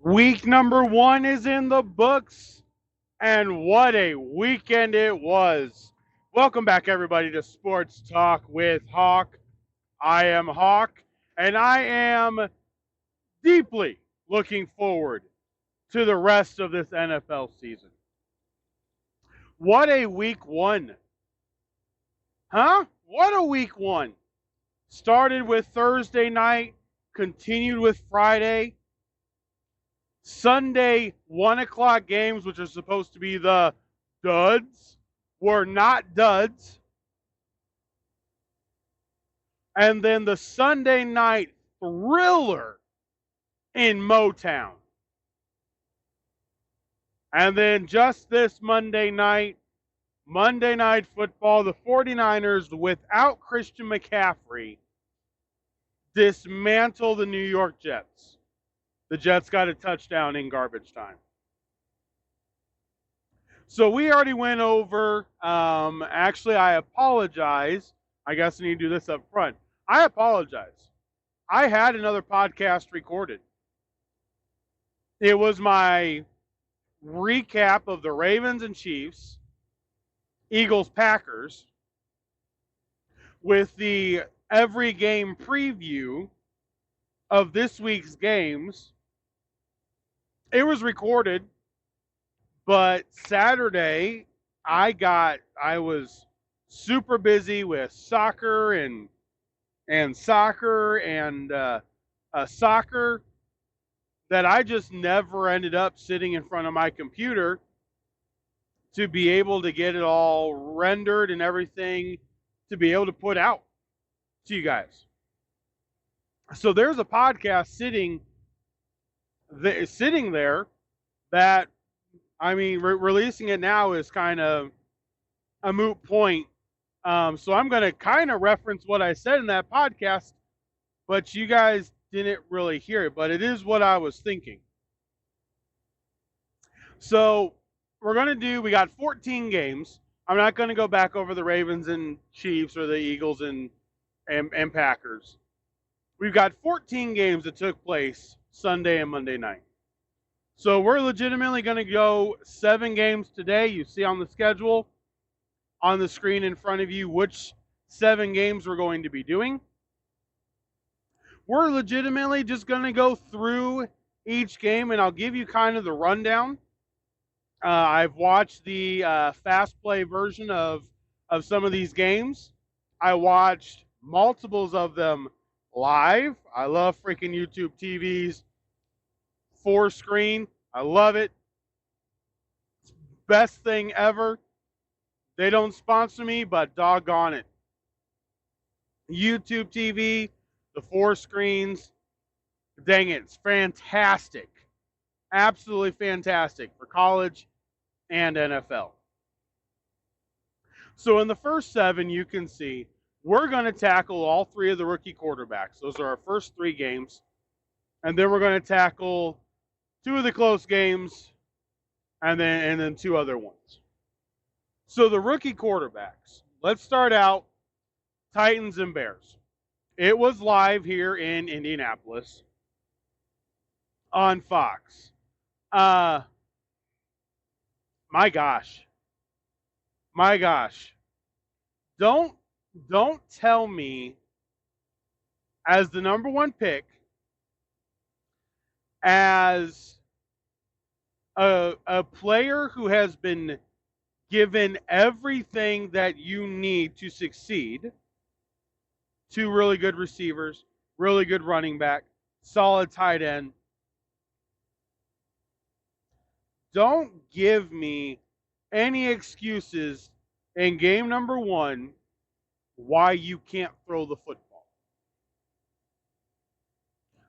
Week number 1 is in the books, and what a weekend it was. Welcome back, everybody, to Sports Talk with Hawk. I am Hawk, and I am deeply looking forward to the rest of this NFL season. What a week 1. Huh? What a week 1. Started with Thursday night, continued with Friday. Sunday 1 o'clock games, which are supposed to be the duds, were not duds. And then the Sunday night thriller in Motown. And then just this Monday Night Football, the 49ers, without Christian McCaffrey, dismantle the New York Jets. The Jets got a touchdown in garbage time. So we already went over, actually, I apologize. I guess I need to do this up front. I apologize. I had another podcast recorded. It was my recap of the Ravens and Chiefs, Eagles, Packers, with the every game preview of this week's games. It was recorded, but Saturday I was super busy with soccer and soccer that I just never ended up sitting in front of my computer to be able to get it all rendered and everything to be able to put out to you guys. So there's a podcast sitting there that, I mean, releasing it now is kind of a moot point. So I'm going to kind of reference what I said in that podcast, but you guys didn't really hear it, but it is what I was thinking. So we got 14 games. I'm not going to go back over the Ravens and Chiefs or the Eagles and Packers. We've got 14 games that took place Sunday and Monday night. So we're legitimately going to go 7 games today. You see on the schedule, on the screen in front of you, which 7 games we're going to be doing. We're legitimately just going to go through each game, and I'll give you kind of the rundown. I've watched the fast play version of some of these games. I watched multiples of them live. I love freaking YouTube TV's 4-screen. I love it. It's best thing ever. They don't sponsor me, but doggone it. YouTube TV, the 4 screens, dang it, it's fantastic. Absolutely fantastic for college and NFL. So in the first 7, you can see we're going to tackle all 3 of the rookie quarterbacks. Those are our first 3 games. And then we're going to tackle 2 of the close games and then 2 other ones. So the rookie quarterbacks. Let's start out Titans and Bears. It was live here in Indianapolis on Fox. My gosh. Don't tell me, as the number 1 pick, as a player who has been given everything that you need to succeed, 2 really good receivers, really good running back, solid tight end. Don't give me any excuses in game number 1 why you can't throw the football.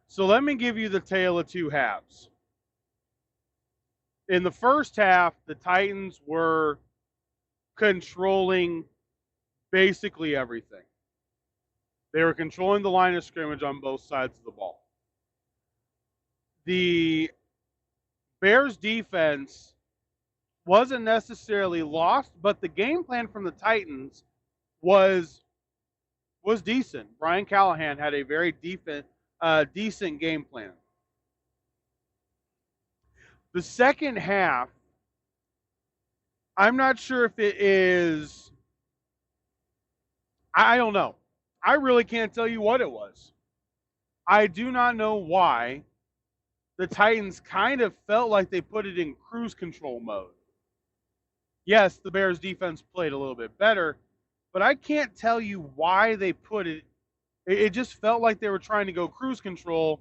So let me give you the tale of 2 halves. In the first half, the Titans were controlling basically everything. They were controlling the line of scrimmage on both sides of the ball. The Bears defense wasn't necessarily lost, but the game plan from the Titans was decent. Brian Callahan had a very decent game plan. The second half, I'm not sure if it is, I don't know. I really can't tell you what it was. I do not know why the Titans kind of felt like they put it in cruise control mode. Yes, the Bears defense played a little bit better, but I can't tell you why they put it. It just felt like they were trying to go cruise control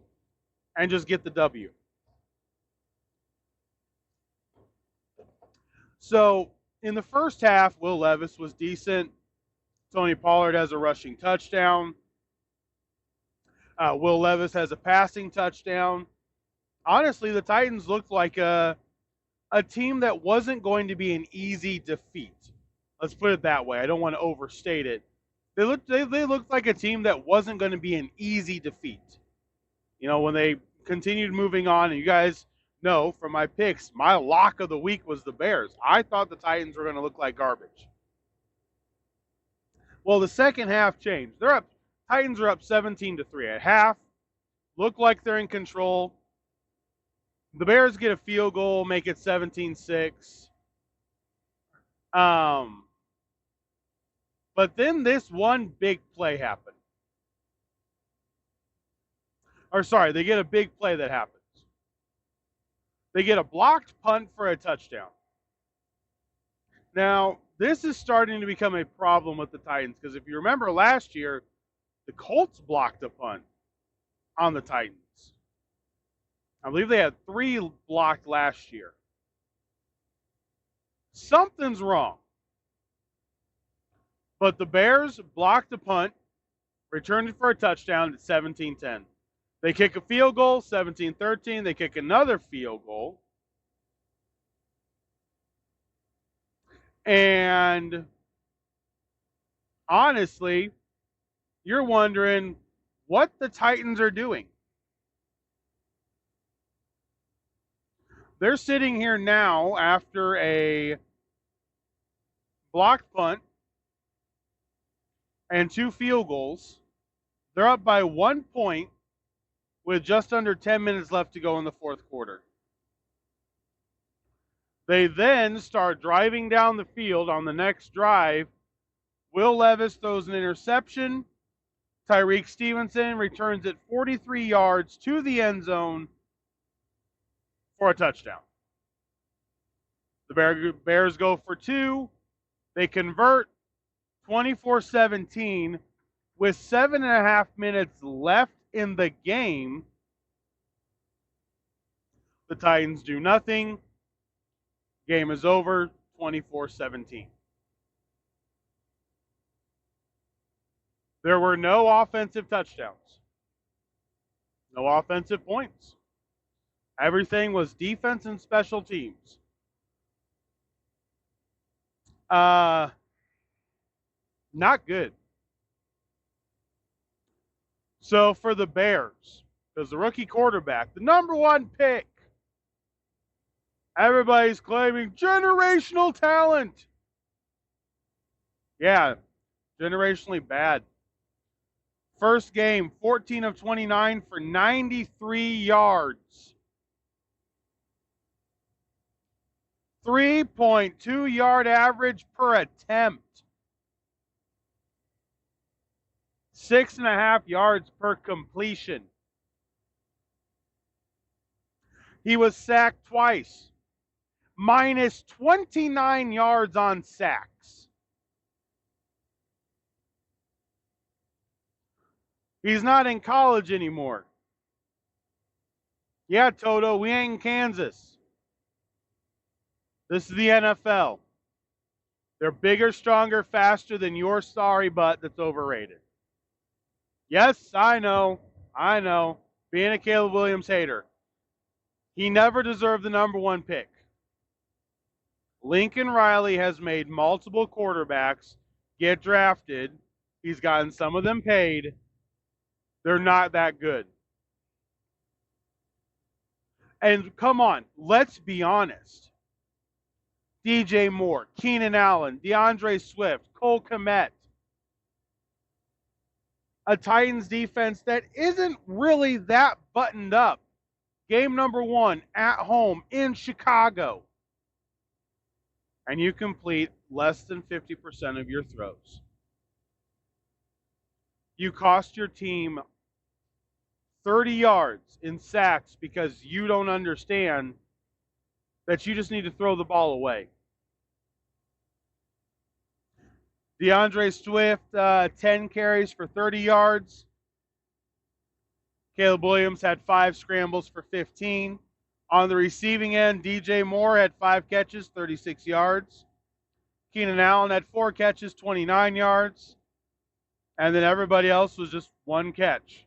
and just get the W. So in the first half, Will Levis was decent. Tony Pollard has a rushing touchdown. Will Levis has a passing touchdown. Honestly, the Titans looked like a team that wasn't going to be an easy defeat. Let's put it that way. I don't want to overstate it. They looked like a team that wasn't going to be an easy defeat. You know, when they continued moving on, and you guys know from my picks, my lock of the week was the Bears. I thought the Titans were going to look like garbage. Well, the second half changed. Titans are up 17-3 at half. Look like they're in control. The Bears get a field goal, make it 17-6. But then this one big play happened. Or sorry, they get a big play that happens. They get a blocked punt for a touchdown. Now, this is starting to become a problem with the Titans because if you remember last year, the Colts blocked a punt on the Titans. I believe they had 3 blocked last year. Something's wrong. But the Bears blocked the punt, returned it for a touchdown at 17-10. They kick a field goal, 17-13. They kick another field goal. And honestly, you're wondering what the Titans are doing. They're sitting here now after a blocked punt and 2 field goals. They're up by 1 point with just under 10 minutes left to go in the fourth quarter. They then start driving down the field on the next drive. Will Levis throws an interception. Tyreek Stevenson returns it 43 yards to the end zone for a touchdown. The Bears go for 2. They convert 24-17 with 7.5 minutes left in the game. The Titans do nothing. Game is over, 24-17. There were no offensive touchdowns. No offensive points. Everything was defense and special teams. Not good. So for the Bears, because the rookie quarterback, the number 1 pick, everybody's claiming generational talent. Yeah, generationally bad. First game, 14 of 29 for 93 yards. 3.2 yard average per attempt. 6.5 yards per completion. He was sacked twice. Minus 29 yards on sacks. He's not in college anymore. Yeah, Toto, we ain't in Kansas. This is the NFL. They're bigger, stronger, faster than your sorry butt that's overrated. Yes, I know. Being a Caleb Williams hater. He never deserved the number 1 pick. Lincoln Riley has made multiple quarterbacks get drafted. He's gotten some of them paid. They're not that good. And come on, let's be honest. DJ Moore, Keenan Allen, DeAndre Swift, Cole Kmet. A Titans defense that isn't really that buttoned up Game number 1 at home in Chicago. And you complete less than 50% of your throws. You cost your team 30 yards in sacks because you don't understand that you just need to throw the ball away. DeAndre Swift, 10 carries for 30 yards. Caleb Williams had 5 scrambles for 15. On the receiving end, DJ Moore had 5 catches, 36 yards. Keenan Allen had 4 catches, 29 yards. And then everybody else was just 1 catch.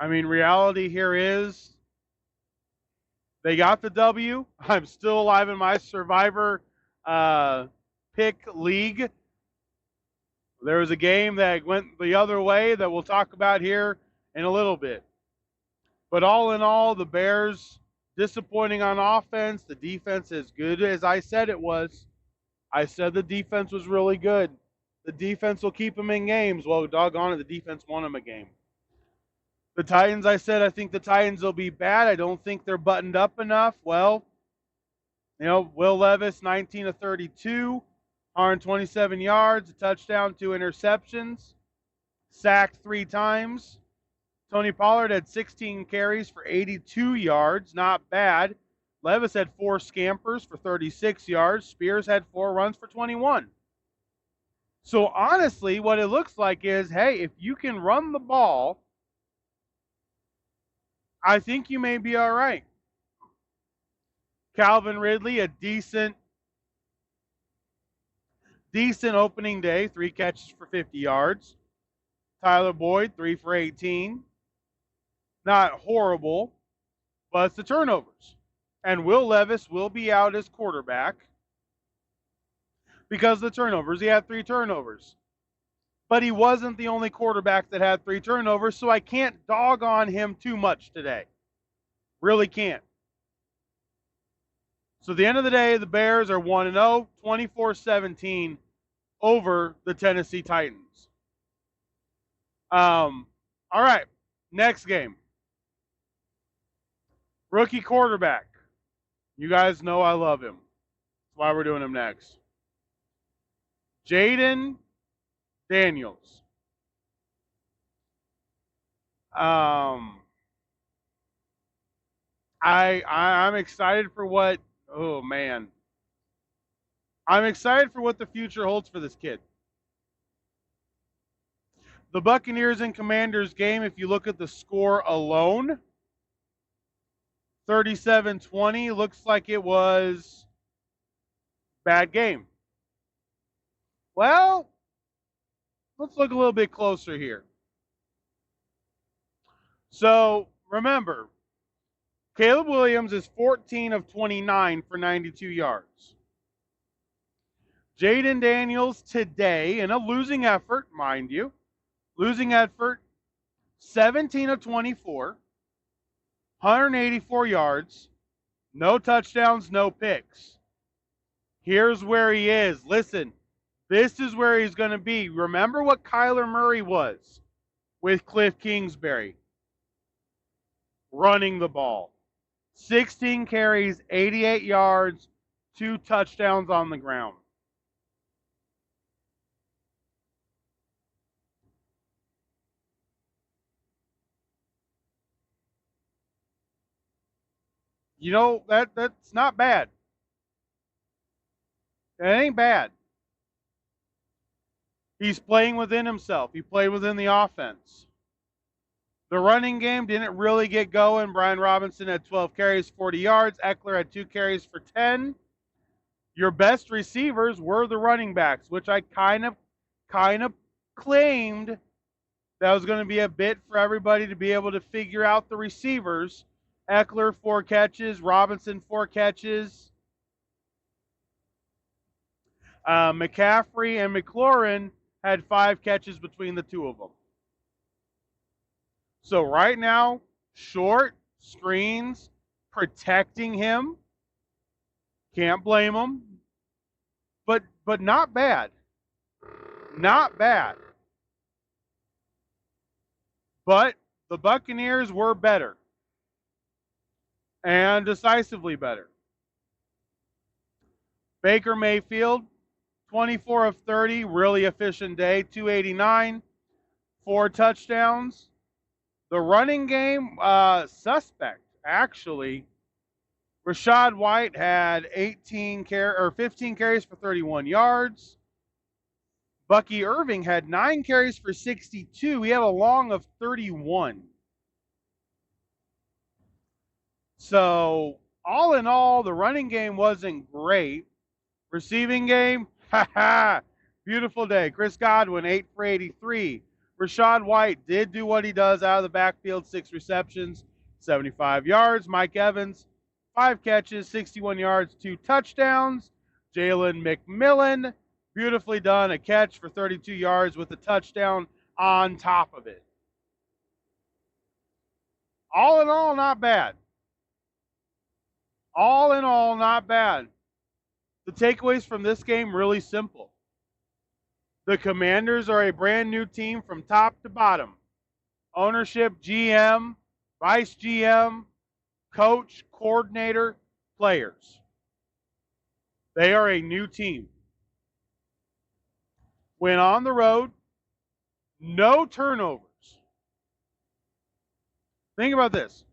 Reality here is they got the W. I'm still alive in my Survivor pick league. There was a game that went the other way that we'll talk about here in a little bit. But all in all, the Bears disappointing on offense. The defense as good as I said it was. I said the defense was really good. The defense will keep them in games. Well, doggone it, the defense won them a game. The Titans, I said, I think the Titans will be bad. I don't think they're buttoned up enough. Well, Will Levis, 19 of 32, 127 yards, a touchdown, 2 interceptions, sacked 3 times. Tony Pollard had 16 carries for 82 yards, not bad. Levis had 4 scampers for 36 yards. Spears had 4 runs for 21. So honestly, what it looks like is, hey, if you can run the ball, I think you may be all right. Calvin Ridley, a decent opening day, 3 catches for 50 yards. Tyler Boyd, 3 for 18. Not horrible, but it's the turnovers. And Will Levis will be out as quarterback because of the turnovers. He had 3 turnovers. But he wasn't the only quarterback that had 3 turnovers, so I can't dog on him too much today. Really can't. So at the end of the day, the Bears are 1-0, 24-17 over the Tennessee Titans. All right, next game. Rookie quarterback. You guys know I love him. That's why we're doing him next. Jayden Daniels. I'm excited for what, I'm excited for what the future holds for this kid. The Buccaneers and Commanders game, if you look at the score alone, 37-20, looks like it was bad game. Well, let's look a little bit closer here. So, remember, Caleb Williams is 14 of 29 for 92 yards. Jayden Daniels today, in a losing effort, mind you, 17 of 24, 184 yards, no touchdowns, no picks. Here's where he is. Listen, this is where he's going to be. Remember what Kyler Murray was with Cliff Kingsbury? Running the ball. 16 carries, 88 yards, 2 touchdowns on the ground. That's not bad. It ain't bad. He's playing within himself. He played within the offense. The running game didn't really get going. Brian Robinson had 12 carries, 40 yards. Eckler had 2 carries for 10. Your best receivers were the running backs, which I kind of claimed that was going to be a bit for everybody to be able to figure out the receivers. Eckler, 4 catches. Robinson, 4 catches. McCaffrey and McLaurin had 5 catches between the 2 of them. So right now, short screens, protecting him. Can't blame him. But not bad. Not bad. But the Buccaneers were better. And decisively better. Baker Mayfield, 24 of 30, really efficient day, 289, 4 touchdowns. The running game, suspect, actually. Rachaad White had 15 carries for 31 yards. Bucky Irving had 9 carries for 62. He had a long of 31. So, all in all, the running game wasn't great. Receiving game, beautiful day. Chris Godwin, 8 for 83. Rachaad White did do what he does out of the backfield, 6 receptions, 75 yards. Mike Evans, 5 catches, 61 yards, 2 touchdowns. Jalen McMillan, beautifully done, a catch for 32 yards with a touchdown on top of it. All in all, not bad. All in all, not bad. The takeaways from this game, really simple. The Commanders are a brand new team from top to bottom. Ownership, GM, vice GM, coach, coordinator, players. They are a new team. When on the road, no turnovers. Think about this.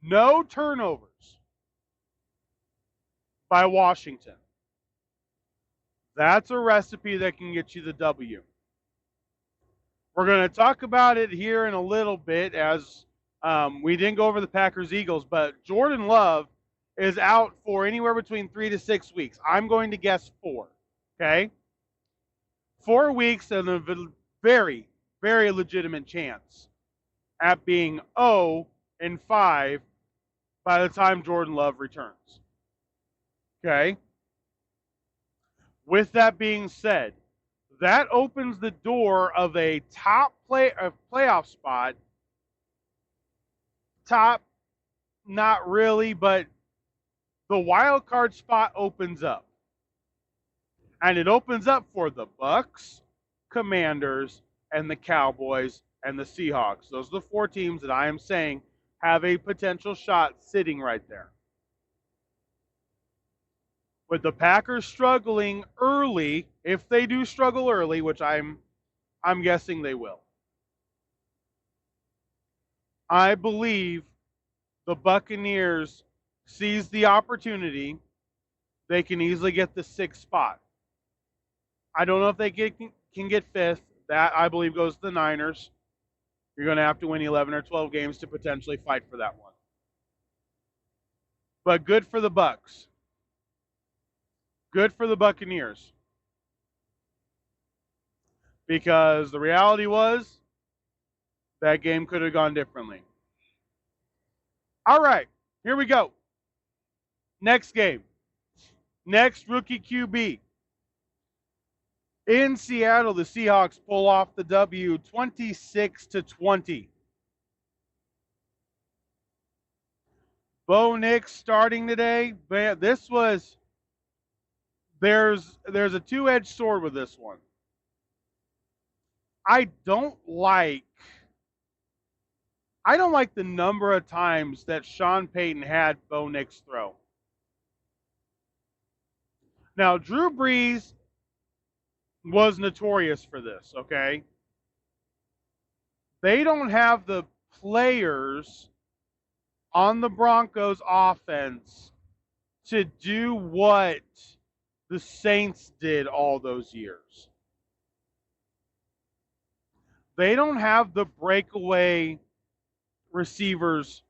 No turnovers by Washington. That's a recipe that can get you the W. We're going to talk about it here in a little bit as we didn't go over the Packers-Eagles, but Jordan Love is out for anywhere between 3 to 6 weeks. I'm going to guess 4, okay? 4 weeks and a very, very legitimate chance at being 0-5 by the time Jordan Love returns. Okay? With that being said, that opens the door of a top playoff spot. Top, not really, but the wild card spot opens up. And it opens up for the Bucs, Commanders, and the Cowboys and the Seahawks. Those are the 4 teams that I am saying have a potential shot sitting right there. With the Packers struggling early, if they do struggle early, which I'm guessing they will, I believe the Buccaneers seize the opportunity. They can easily get the 6th spot. I don't know if they can get 5th. That, I believe, goes to the Niners. You're going to have to win 11 or 12 games to potentially fight for that one. But good for the Bucs. Good for the Buccaneers. Because the reality was that game could have gone differently. All right, here we go. Next game. Next rookie QB. In Seattle, the Seahawks pull off the W 26-20. Bo Nix starting today. This was, there's a two-edged sword with this one. I don't like the number of times that Sean Payton had Bo Nix throw. Now, Drew Brees was notorious for this, okay? They don't have the players on the Broncos offense to do what the Saints did all those years. They don't have the breakaway receivers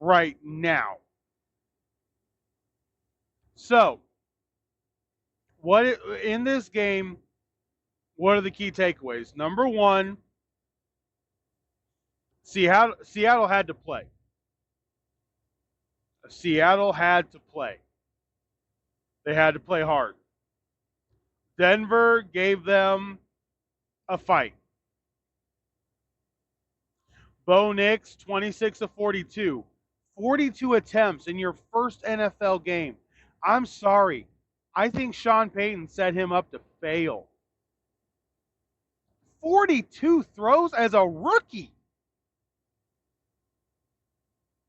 right now. So, in this game, what are the key takeaways? Number one, Seattle had to play. Seattle had to play. They had to play hard. Denver gave them a fight. Bo Nix, 26 of 42. 42 attempts in your first NFL game. I'm sorry. I think Sean Payton set him up to fail. 42 throws as a rookie.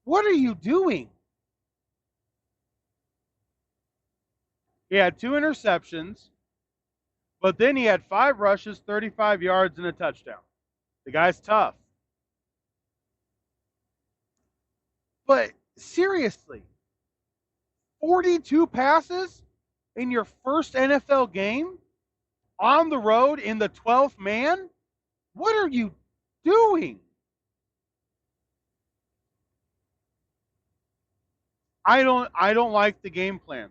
What are you doing? He had 2 interceptions, but then he had 5 rushes, 35 yards, and a touchdown. The guy's tough. But seriously, 42 passes in your first NFL game on the road in the 12th man? What are you doing? I don't like the game plan.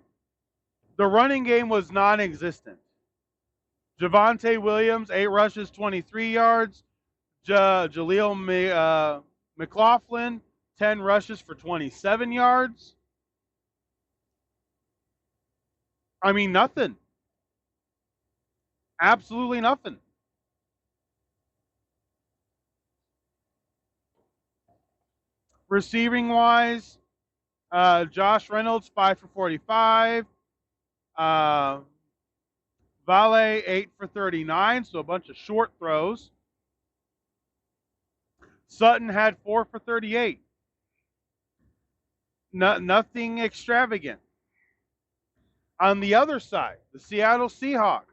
The running game was non-existent. Javonte Williams, 8 rushes, 23 yards. Jaleel McLaughlin, 10 rushes for 27 yards. I mean, nothing. Absolutely nothing. Receiving wise, Josh Reynolds, 5 for 45. Vale, 8 for 39, so a bunch of short throws. Sutton had 4 for 38. Nothing extravagant. On the other side, the Seattle Seahawks.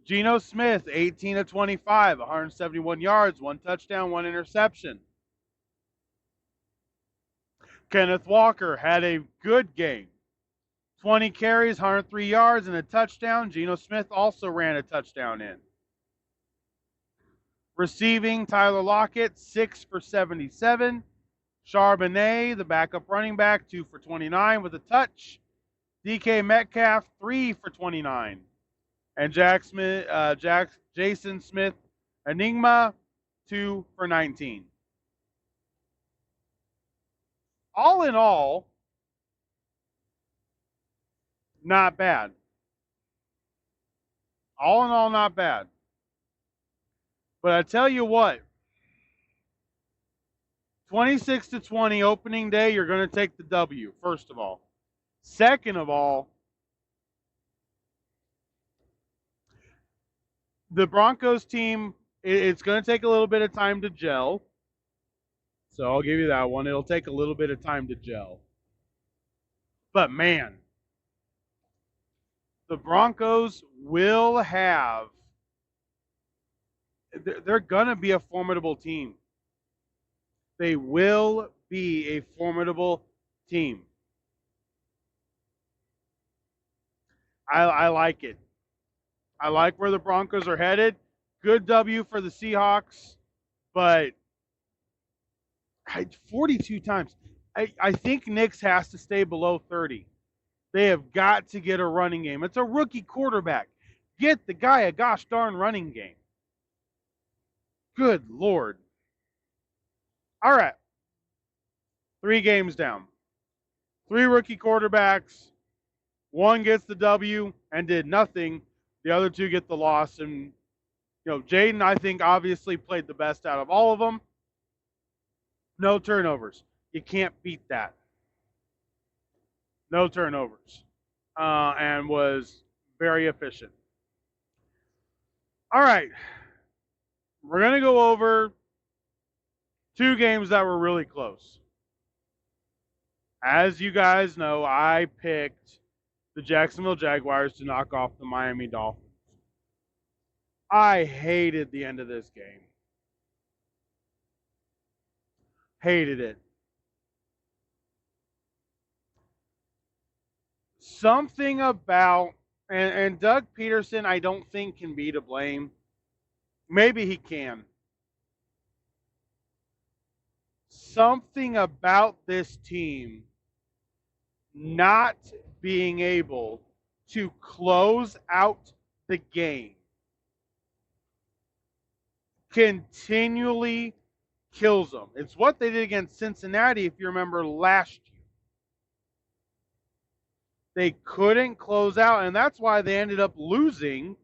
Geno Smith, 18 of 25, 171 yards, 1 touchdown, 1 interception. Kenneth Walker had a good game. 20 carries, 103 yards, and a touchdown. Geno Smith also ran a touchdown in. Receiving, Tyler Lockett, 6 for 77. Charbonnet, the backup running back, 2 for 29 with a touch. DK Metcalf, 3 for 29. And Jason Smith Enigma, 2 for 19. All in all, not bad. All in all, not bad. But I tell you what, 26-20 opening day, you're going to take the W, first of all. Second of all, the Broncos team, it's going to take a little bit of time to gel. So I'll give you that one. It'll take a little bit of time to gel. But man, the Broncos will have, they're going to be a formidable team. They will be a formidable team. I like it. I like where the Broncos are headed. Good W for the Seahawks, but 42 times. I think Nix has to stay below 30. They have got to get a running game. It's a rookie quarterback. Get the guy a gosh darn running game. Good Lord. All right. 3 games down. 3 rookie quarterbacks. 1 gets the W and did nothing. The other 2 get the loss. And, Jaden, I think, obviously played the best out of all of them. No turnovers. You can't beat that. No turnovers. And was very efficient. All right. We're going to go over 2 games that were really close. As you guys know, I picked the Jacksonville Jaguars to knock off the Miami Dolphins. I hated the end of this game. Hated it. Something about, and Doug Peterson, I don't think can be to blame. Maybe he can. Something about this team not being able to close out the game continually kills them. It's what they did against Cincinnati, if you remember, last year. They couldn't close out, and that's why they ended up losing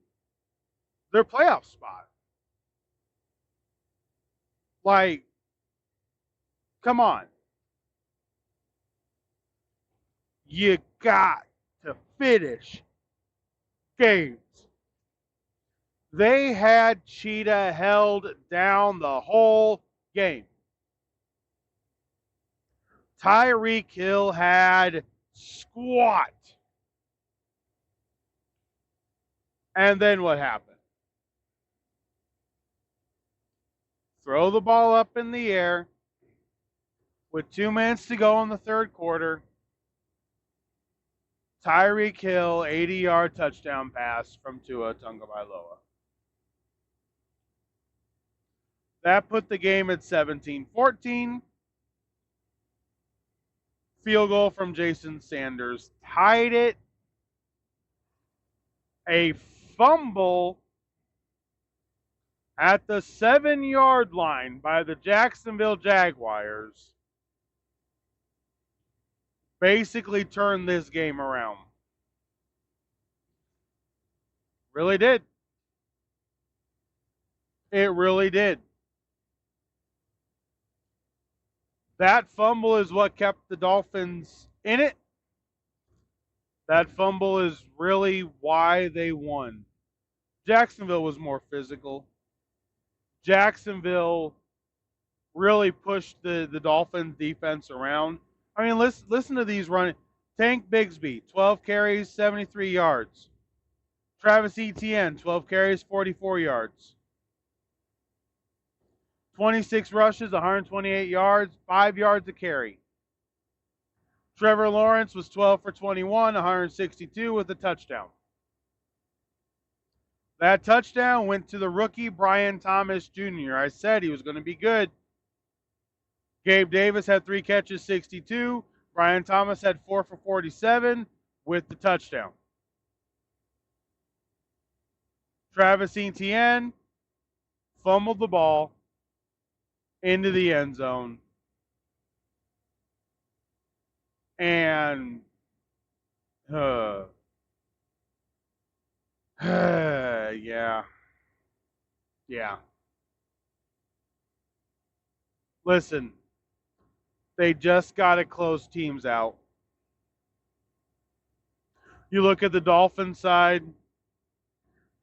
their playoff spot. Like, come on. You got to finish games. They had Cheetah held down the whole game. Tyreek Hill had squat. And then what happened? Throw the ball up in the air with 2 minutes to go in the third quarter. Tyreek Hill, 80-yard touchdown pass from Tua Tagovailoa. That put the game at 17-14. Field goal from Jason Sanders tied it. A fumble at the 7-yard line by the Jacksonville Jaguars basically turned this game around. Really did. It really did. That fumble is what kept the Dolphins in it. That fumble is really why they won. Jacksonville was more physical. Jacksonville really pushed the Dolphins defense around. I mean, listen to these running. Tank Bigsby, 12 carries, 73 yards. Travis Etienne, 12 carries, 44 yards. 26 rushes, 128 yards, 5 yards a carry. Trevor Lawrence was 12 for 21, 162 with a touchdown. That touchdown went to the rookie Brian Thomas Jr. I said he was going to be good. Gabe Davis had 3 catches, 62. Brian Thomas had 4 for 47 with the touchdown. Travis Etienne fumbled the ball into the end zone. And yeah. Listen, they just got to close teams out. You look at the Dolphins side.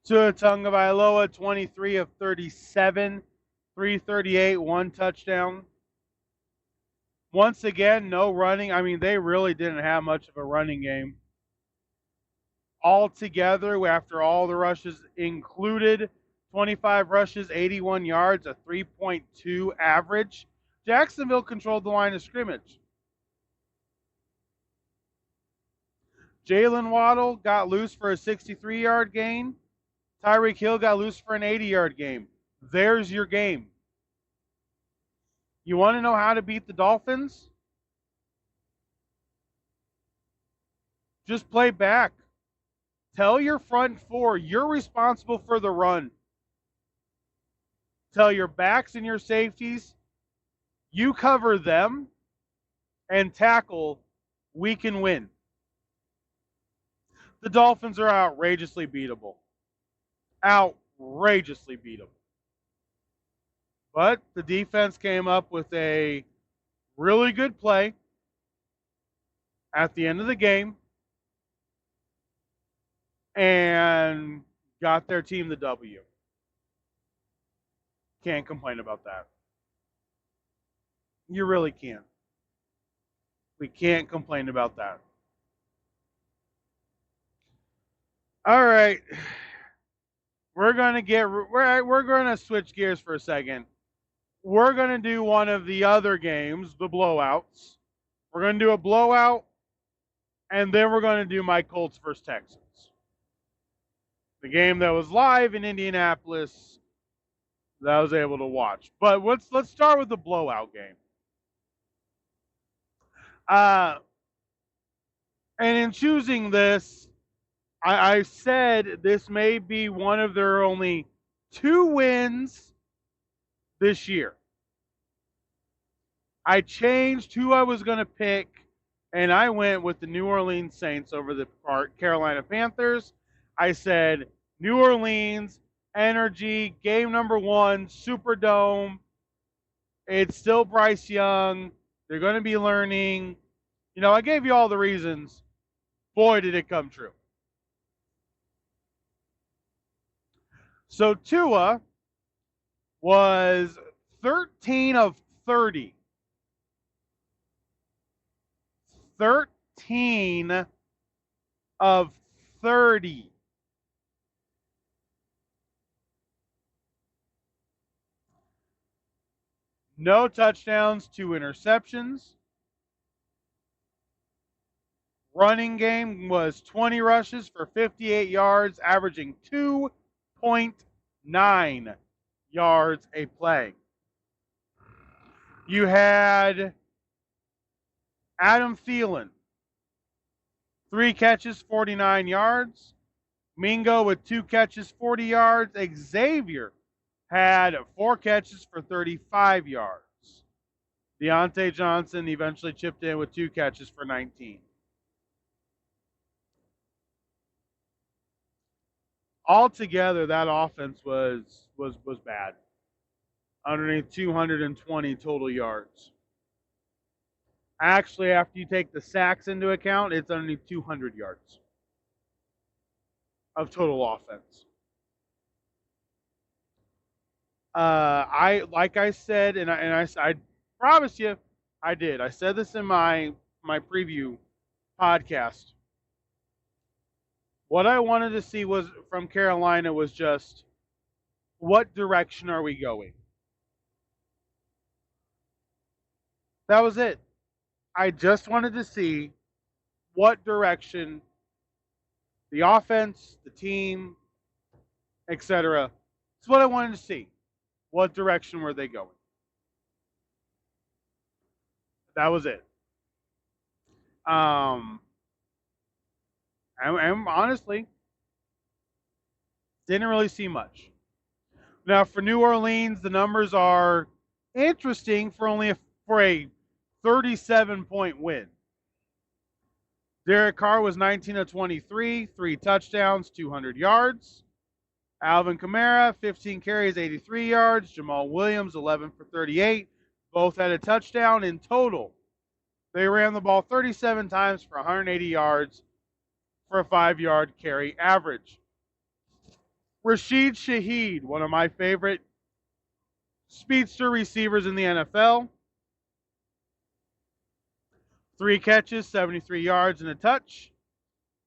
Tua Tagovailoa, 23 of 37, 338, 1 touchdown. Once again, no running. I mean, they really didn't have much of a running game. Altogether, after all the rushes included, 25 rushes, 81 yards, a 3.2 average. Jacksonville controlled the line of scrimmage. Jalen Waddle got loose for a 63-yard gain. Tyreek Hill got loose for an 80-yard game. There's your game. You want to know how to beat the Dolphins? Just play back. Tell your front four you're responsible for the run. Tell your backs and your safeties you cover them and tackle, we can win. The Dolphins are outrageously beatable. Outrageously beatable. But the defense came up with a really good play at the end of the game and got their team the W. Can't complain about that. You really can't. We can't complain about that. All right. We're going to switch gears for a second. We're going to do one of the other games, the blowouts. We're going to do a blowout, and then we're going to do my Colts versus Texans. The game that was live in Indianapolis that I was able to watch. But let's start with the blowout game. And in choosing this, I said this may be one of their only 2 wins this year. I changed who I was going to pick, and I went with the New Orleans Saints over the Carolina Panthers. I said New Orleans, energy, game number 1, Superdome. It's still Bryce Young. They're going to be learning. You know, I gave you all the reasons. Boy, did it come true. So Tua was 13 of 30. 13 of 30. No touchdowns, 2 interceptions. Running game was 20 rushes for 58 yards, averaging 2.9 yards a play. You had Adam Thielen, 3 catches, 49 yards. Mingo with 2 catches, 40 yards. Xavier had 4 catches for 35 yards. Deontay Johnson eventually chipped in with 2 catches for 19. Altogether, that offense was bad. Underneath 220 total yards. Actually, after you take the sacks into account, it's underneath 200 yards of total offense. Like I said, and I promise you, I did. I said this in my preview podcast. What I wanted to see was from Carolina was just what direction are we going? That was it. I just wanted to see what direction the offense, the team, etc. It's what I wanted to see. What direction were they going? That was it. And honestly, didn't really see much. Now for New Orleans, the numbers are interesting for a 37-point win. Derek Carr was 19 of 23, 3 touchdowns, 200 yards. Alvin Kamara, 15 carries, 83 yards. Jamal Williams, 11 for 38. Both had a touchdown in total. They ran the ball 37 times for 180 yards for a 5-yard carry average. Rashid Shaheed, one of my favorite speedster receivers in the NFL. 3 catches, 73 yards, and a touch.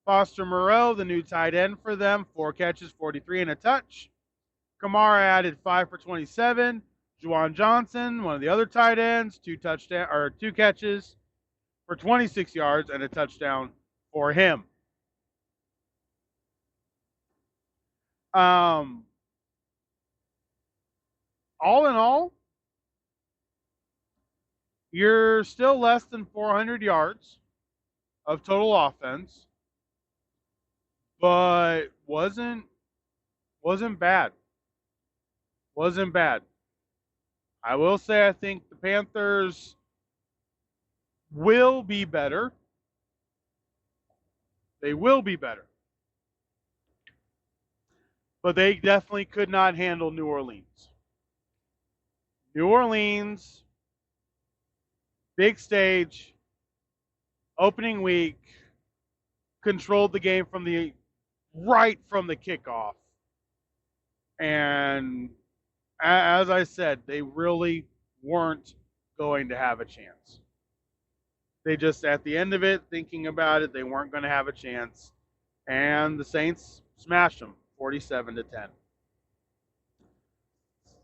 Foster Moreau, the new tight end for them, 4 catches, 43 and a touch. Kamara added 5 for 27. Juwan Johnson, one of the other tight ends, 2 catches for 26 yards and a touchdown for him. All in all, you're still less than 400 yards of total offense, but wasn't bad. Wasn't bad. I will say I think the Panthers will be better. They will be better. But they definitely could not handle New Orleans. New Orleans, big stage, opening week, controlled the game right from the kickoff. And as I said, they really weren't going to have a chance. They just, at the end of it, thinking about it, they weren't going to have a chance. And the Saints smashed them 47-10.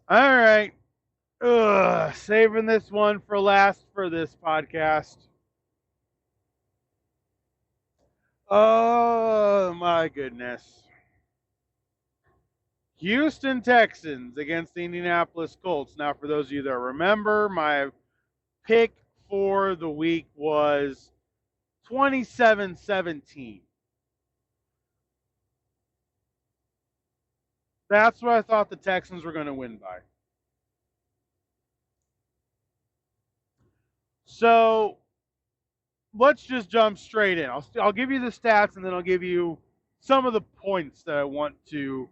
All right. Saving this one for last for this podcast. Oh, my goodness. Houston Texans against the Indianapolis Colts. Now, for those of you that remember, my pick for the week was 27-17. That's what I thought the Texans were going to win by. So let's just jump straight in. I'll give you the stats and then I'll give you some of the points that I want to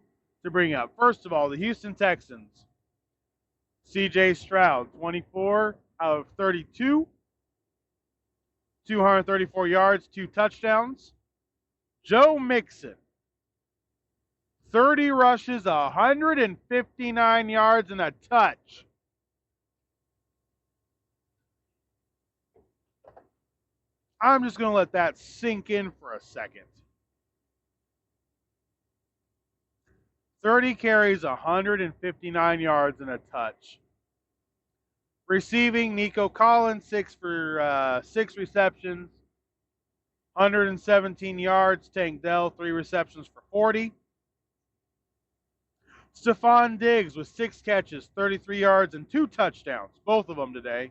bring up. First of all, the Houston Texans. C.J. Stroud, 24 out of 32, 234 yards, 2 touchdowns. Joe Mixon, 30 rushes, 159 yards, and a touch. I'm just going to let that sink in for a second. 30 carries, 159 yards, and a touch. Receiving, Nico Collins, 6 receptions, 117 yards. Tank Dell, 3 receptions for 40. Stephon Diggs with 6 catches, 33 yards, and 2 touchdowns, both of them today.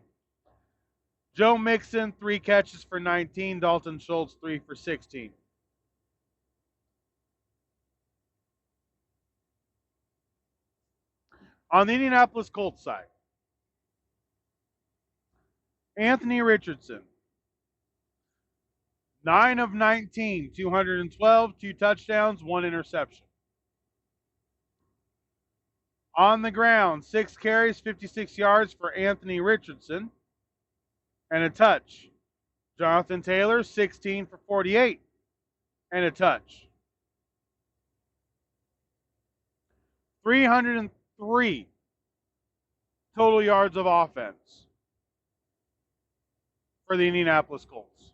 Joe Mixon, 3 catches for 19. Dalton Schultz, 3 for 16. On the Indianapolis Colts side, Anthony Richardson, 9 of 19, 212, 2 touchdowns, 1 interception. On the ground, 6 carries, 56 yards for Anthony Richardson, and a touch. Jonathan Taylor, 16 for 48, and a touch. 303 total yards of offense for the Indianapolis Colts.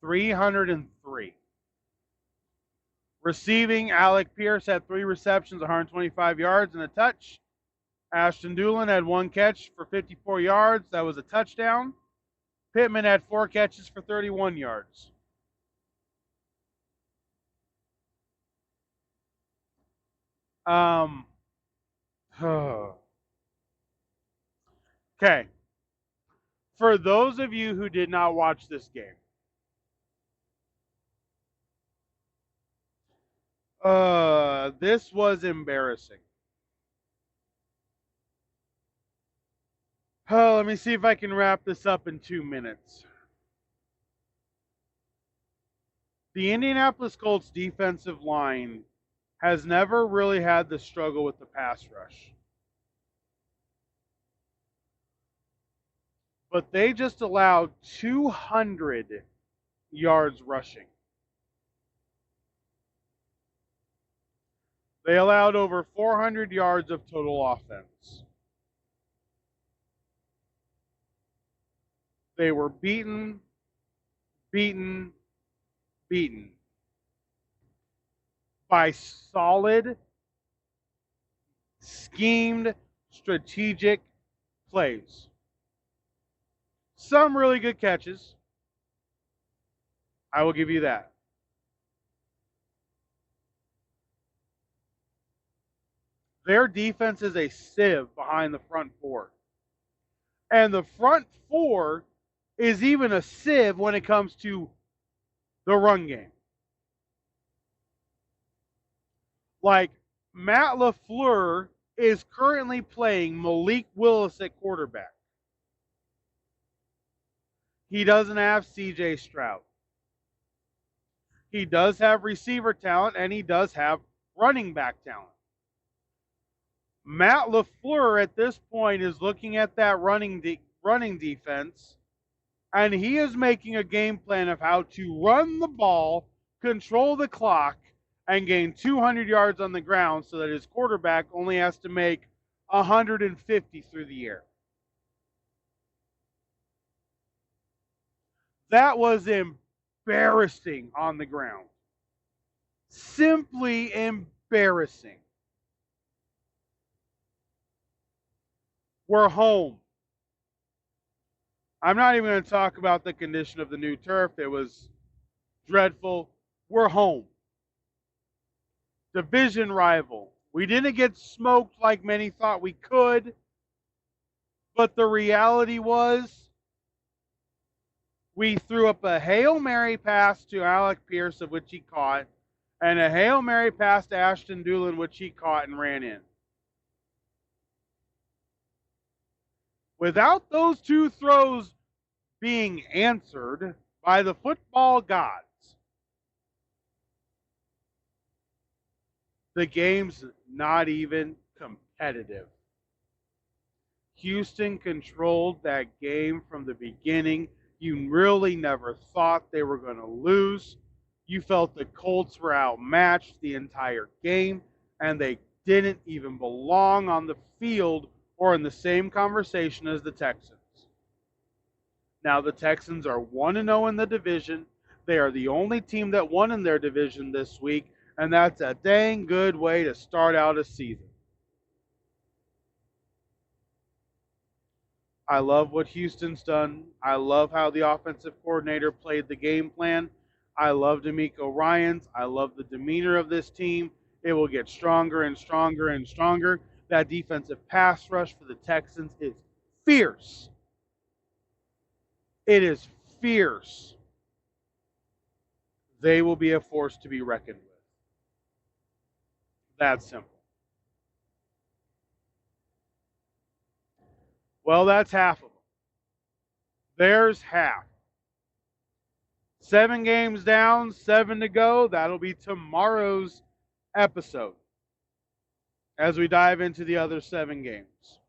303. Receiving, Alec Pierce had 3 receptions, 125 yards, and a touch. Ashton Dulin had 1 catch for 54 yards. That was a touchdown. Pittman had 4 catches for 31 yards. Okay. For those of you who did not watch this game, this was embarrassing. Let me see if I can wrap this up in 2 minutes. The Indianapolis Colts defensive line has never really had the struggle with the pass rush. But they just allowed 200 yards rushing. They allowed over 400 yards of total offense. They were beaten by solid, schemed, strategic plays. Some really good catches. I will give you that. Their defense is a sieve behind the front four. And the front four is even a sieve when it comes to the run game. Like, Matt LaFleur is currently playing Malik Willis at quarterback. He doesn't have CJ Stroud. He does have receiver talent, and he does have running back talent. Matt LaFleur at this point is looking at that running defense, and he is making a game plan of how to run the ball, control the clock, and gain 200 yards on the ground so that his quarterback only has to make 150 through the air. That was embarrassing on the ground. Simply embarrassing. We're home. I'm not even going to talk about the condition of the new turf. It was dreadful. We're home. Division rival. We didn't get smoked like many thought we could, but the reality was we threw up a Hail Mary pass to Alec Pierce, of which he caught, and a Hail Mary pass to Ashton Dulin, which he caught and ran in. Without those 2 throws being answered by the football gods, the game's not even competitive. Houston controlled that game from the beginning. You really never thought they were going to lose. You felt the Colts were outmatched the entire game, and they didn't even belong on the field or in the same conversation as the Texans. Now, the Texans are 1-0 in the division. They are the only team that won in their division this week, and that's a dang good way to start out a season. I love what Houston's done. I love how the offensive coordinator played the game plan. I love DeMeco Ryans. I love the demeanor of this team. It will get stronger and stronger and stronger. That defensive pass rush for the Texans is fierce. It is fierce. They will be a force to be reckoned with. That's simple. Well, that's half of them. There's half. 7 games down, 7 to go. That'll be tomorrow's episode as we dive into the other 7 games.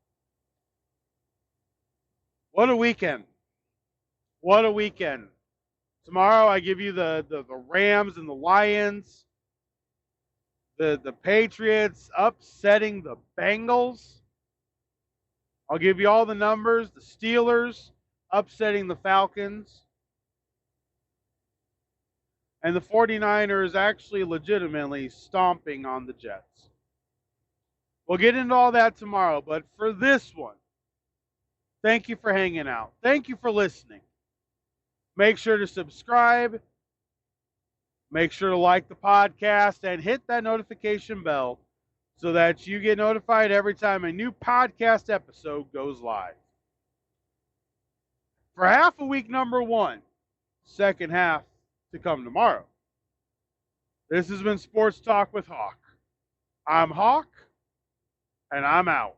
What a weekend. What a weekend. Tomorrow I give you the Rams and the Lions. The Patriots upsetting the Bengals. I'll give you all the numbers. The Steelers upsetting the Falcons. And the 49ers actually legitimately stomping on the Jets. We'll get into all that tomorrow, but for this one, thank you for hanging out. Thank you for listening. Make sure to subscribe. Make sure to like the podcast and hit that notification bell so that you get notified every time a new podcast episode goes live. For half of week number 1, second half to come tomorrow. This has been Sports Talk with Hawk. I'm Hawk, and I'm out.